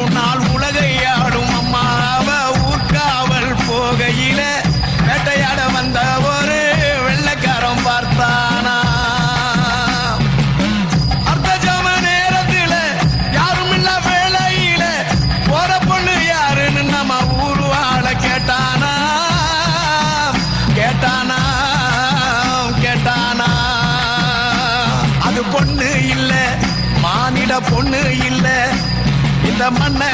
முன்னால் உலகை ஆடும் அம்மாவ ஊர்காவல் போகையில வேட்டையாட வந்த ஒரு வெள்ளைக்காரன் பார்த்தானா. அர்த்தஜாம நேரத்துல யாரும் இல்ல வேளையில போற பொண்ணு யாருன்னு நம்ம ஊரு ஆள கேட்டானா கேட்டானா கேட்டானா. அது பொண்ணு இல்ல மானிட பொண்ணு இல்ல இந்த மண்ணை